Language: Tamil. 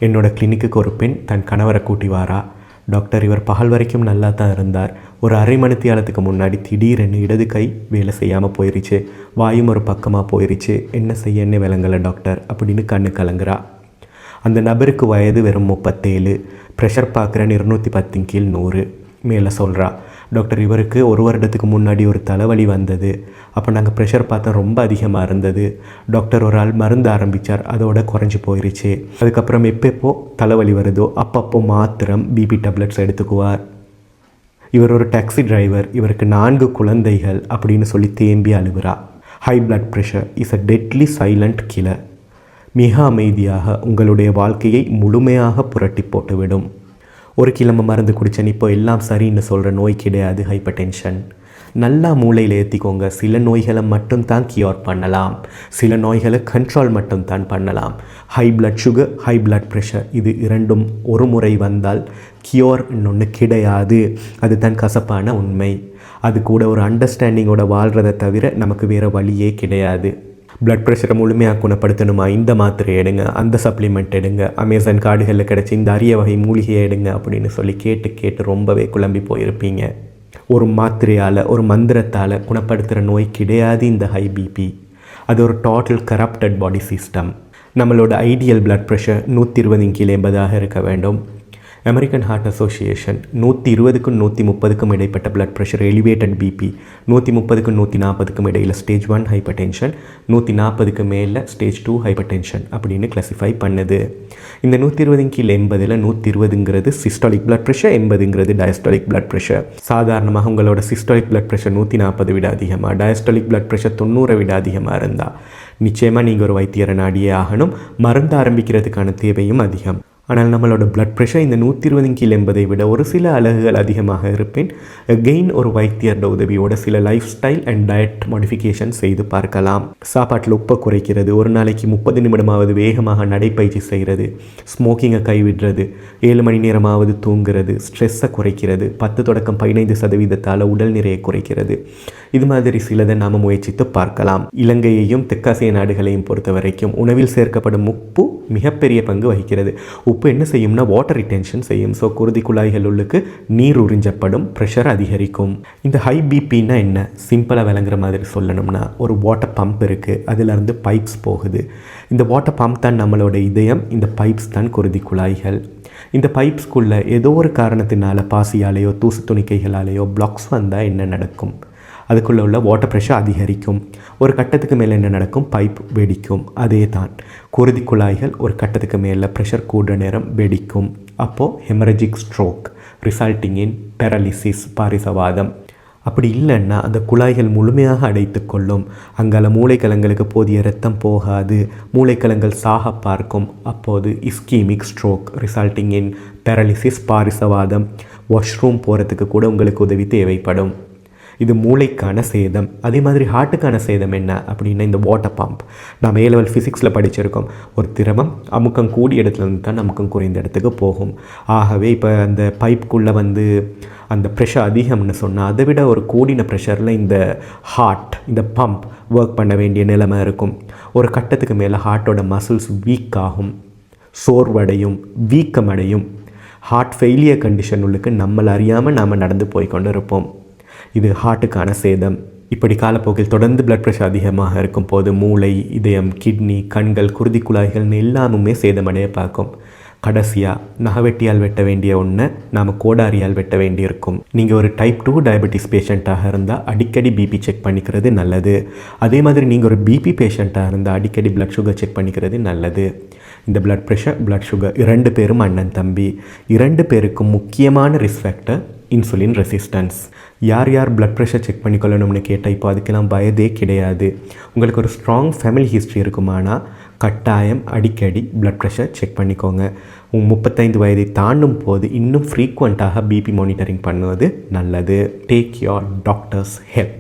என்னோடய கிளினிக்கு ஒரு பெண் தன் கணவரை கூட்டி வாரா. டாக்டர், இவர் பகல் வரைக்கும் நல்லா தான் இருந்தார். ஒரு அரை மணித்தியாலத்துக்கு முன்னாடி திடீரென்னு இடது கை வேலை செய்யாமல் போயிருச்சு. வாயும் ஒரு பக்கமாக போயிருச்சு. என்ன செய்யன்னு விளங்கலை டாக்டர் அப்படின்னு கண்ணு கலங்குறா. அந்த நபருக்கு வயது வெறும் 37. ப்ரெஷர் பார்க்குறேன்னு 210 கீழ் 100 மேலே சொல்கிறா. டாக்டர், இவருக்கு ஒரு வருடத்துக்கு முன்னாடி ஒரு தலைவலி வந்தது. அப்போ நாங்கள் ப்ரெஷர் பார்த்தா ரொம்ப அதிகமாக இருந்தது. டாக்டர் ஒரு ஆள் மருந்து ஆரம்பித்தார், அதோட குறைஞ்சி போயிருச்சு. அதுக்கப்புறம் எப்போ தலைவலி வருதோ அப்பப்போ மாத்திரம் பிபி டேப்லெட்ஸ் எடுத்துக்குவார். இவர் ஒரு டாக்ஸி டிரைவர், இவருக்கு 4 குழந்தைகள் அப்படின்னு சொல்லி தேம்பி அழுகிறா. High blood pressure is a deadly silent killer. மிக அமைதியாக உங்களுடைய வாழ்க்கையை முழுமையாக புரட்டி போட்டுவிடும். ஒரு கிழமை மருந்து குடித்தேன் இப்போ எல்லாம் சரின்னு சொல்கிற நோய் கிடையாது ஹைப்பர் டென்ஷன். நல்லா மூளையில் ஏற்றிக்கோங்க. சில நோய்களை மட்டும்தான் கியூர் பண்ணலாம், சில நோய்களை கண்ட்ரோல் மட்டும்தான் பண்ணலாம். High blood sugar, high blood pressure இது இரண்டும் ஒரு முறை வந்தால் கியூர் இன்னொன்று கிடையாது. அதுதான் கசப்பான உண்மை. அது கூட ஒரு அண்டர்ஸ்டாண்டிங்கோட வாழ்கிறத தவிர நமக்கு வேறு வழியே கிடையாது. பிளட் ப்ரெஷரை முழுமையாக குணப்படுத்தணுமா, இந்த மாத்திரை எடுங்க, அந்த சப்ளிமெண்ட் எடுங்க, அமேசான் கார்டுகளில் கிடச்சி இந்த அரிய வகை மூலிகையை எடுங்க அப்படின்னு சொல்லி கேட்டு ரொம்பவே குழம்பி போயிருப்பீங்க. ஒரு மாத்திரையால் ஒரு மந்திரத்தால் குணப்படுத்துகிற நோய் கிடையாது இந்த ஹை பிபி. அது ஒரு டோட்டல் கரப்டட் பாடி சிஸ்டம். நம்மளோட ஐடியல் பிளட் ப்ரெஷர் 120 கீழ் 80 இருக்க வேண்டும். அமெரிக்கன் ஹார்ட் அசோசியேஷன் 120க்கும் 130க்கும் இடைப்பட்ட பிளட் ப்ரெஷர் எலிவேட்டட் பிபி, 130க்கும் 140க்கும் இடையில் ஸ்டேஜ் 1 ஹைப்பர் டென்ஷன், 140க்கு மேலே ஸ்டேஜ் 2 ஹைப்பர் டென்ஷன் அப்படின்னு கிளாஸிஃபை பண்ணுது. இந்த 120 கீழ் 80ல் 120ங்கிறது சிஸ்டாலிக் பிளட் ப்ரெஷர், 80ங்கிறது டயஸ்டாலிக் பிளட் ப்ரெஷர். சாதாரணமாக உங்களோட சிஸ்டாலிக் பிளட் ப்ரெஷர் 140 விட அதிகமாக, டயஸ்டாலிக் பிளட் ப்ரெஷர் 90 விட அதிகமாக இருந்தால் நிச்சயமாக நீங்கள் ஒரு வைத்தியரை நாடியே ஆகணும். மருந்து ஆரம்பிக்கிறதுக்கான தேவையும் அதிகம். ஆனால் நம்மளோட பிளட் ப்ரெஷர் இந்த 120 கீழ் 80 விட ஒரு சில அலகுகள் அதிகமாக இருப்பேன். அகெயின் ஒரு வைத்தியரோட உதவியோட சில life style and diet modification செய்து பார்க்கலாம். சாப்பாட்டில் உப்பை குறைக்கிறது, ஒரு நாளைக்கு 30 நிமிடமாவது வேகமாக நடைப்பயிற்சி செய்கிறது, ஸ்மோக்கிங்கை கைவிடுறது, 7 மணி நேரமாவது தூங்குறது, ஸ்ட்ரெஸ்ஸை குறைக்கிறது, 10 தொடக்கம் 15% உடல் நிறையை குறைக்கிறது. இது மாதிரி சிலதை நாம் முயற்சித்து பார்க்கலாம். இலங்கையையும் தெற்காசிய நாடுகளையும் பொறுத்த வரைக்கும் உணவில் சேர்க்கப்படும் உப்பு மிகப்பெரிய பங்கு வகிக்கிறது. உப்பு என்ன செய்யும்னா வாட்டர் ரிட்டென்ஷன் செய்யும். ஸோ குருதி குழாய்கள் உள்ளுக்கு நீர் உறிஞ்சப்படும், ப்ரெஷர் அதிகரிக்கும். இந்த ஹை பிபின்னா என்ன, சிம்பிளாக விளங்குற மாதிரி சொல்லணும்னா ஒரு வாட்டர் பம்ப் இருக்குது, அதிலிருந்து பைப்ஸ் போகுது. இந்த வாட்டர் பம்ப் தான் நம்மளோட இதயம், இந்த பைப்ஸ் தான் குருதி குழாய்கள். இந்த பைப்ஸ்குள்ளே ஏதோ ஒரு காரணத்தினால பாசியாலேயோ தூசு துணிக்கைகளாலேயோ பிளாக்ஸ் வந்தால் என்ன நடக்கும், அதுக்குள்ளே உள்ள வாட்டர் ப்ரெஷர் அதிகரிக்கும். ஒரு கட்டத்துக்கு மேலே என்ன நடக்கும், பைப் வெடிக்கும். அதே தான் குருதி குழாய்கள் ஒரு கட்டத்துக்கு மேலே ப்ரெஷர் கூடுற நேரம் வெடிக்கும். அப்போது haemorrhagic stroke resulting in paralysis, பாரிசவாதம். அப்படி இல்லைன்னா அந்த குழாய்கள் முழுமையாக அடைத்து கொள்ளும். அங்கால மூளைக்கலங்களுக்கு போதிய இரத்தம் போகாது, மூளைக்கலங்கள் சாக பார்க்கும். அப்போது ischaemic stroke resulting in paralysis, பாரிசவாதம். வாஷ்ரூம் போகிறதுக்கு கூட உங்களுக்கு உதவி தேவைப்படும். இது மூளைக்கான சேதம். அதே மாதிரி ஹார்ட்டுக்கான சேதம் என்ன அப்படின்னா இந்த வாட்டர் பம்ப். நாம் A லெவல் ஃபிசிக்ஸில் படிச்சிருக்கோம், ஒரு திரவம் அமுக்கம் கூடிய இடத்துலேருந்து தான் அமுக்கம் குறைந்த இடத்துக்கு போகும். ஆகவே இப்போ அந்த பைப்புக்குள்ளே அந்த ப்ரெஷர் அதிகம்னு சொன்னால் அதை விட ஒரு கூடின ப்ரெஷரில் இந்த ஹார்ட், இந்த பம்ப் ஒர்க் பண்ண வேண்டிய நிலைமை இருக்கும். ஒரு கட்டத்துக்கு மேலே ஹார்ட்டோட மசில்ஸ் வீக் ஆகும், சோர்வடையும், வீக்கமடையும். ஹார்ட் ஃபெயிலியர் கண்டிஷன் உள்ளுக்கு நம்மளை அறியாமல் நாம் நடந்து போய் கொண்டு இருப்போம். இது ஹார்ட்டுக்கான சேதம். இப்படி காலப்போக்கில் தொடர்ந்து பிளட் ப்ரெஷர் அதிகமாக இருக்கும் போது மூளை, இதயம், கிட்னி, கண்கள், குருதி குழாய்கள்னு எல்லாமுமே சேதமடைய பார்க்கும். கடைசியாக நகவெட்டியால் வெட்ட வேண்டிய ஒன்றை நாம் கோடாரியால் வெட்ட வேண்டியிருக்கும். நீங்கள் ஒரு டைப் 2 டயபெட்டிஸ் பேஷண்ட்டாக இருந்தால் அடிக்கடி பிபி செக் பண்ணிக்கிறது நல்லது. அதே மாதிரி நீங்கள் ஒரு பிபி பேஷண்ட்டாக இருந்தால் அடிக்கடி பிளட் சுகர் செக் பண்ணிக்கிறது நல்லது. இந்த பிளட் ப்ரெஷர், பிளட் சுகர் 2 பேரும் அண்ணன் தம்பி. 2 பேருக்கும் முக்கியமான ரிஸ்க் ஃபேக்டர் இன்சுலின் ரெசிஸ்டன்ஸ். யார் யார் பிளட் ப்ரெஷர் செக் பண்ணிக்கொள்ளணும்னு கேட்டால் இப்போ அதுக்கெல்லாம் வயதே கிடையாது. உங்களுக்கு ஒரு ஸ்ட்ராங் ஃபேமிலி ஹிஸ்ட்ரி இருக்குமானா கட்டாயம் அடிக்கடி பிளட் ப்ரெஷர் செக் பண்ணிக்கோங்க. 35 வயதை தாண்டும் போது இன்னும் ஃப்ரீக்வெண்ட்டாக பிபி மானிட்டரிங் பண்ணுவது நல்லது. Take your doctors help.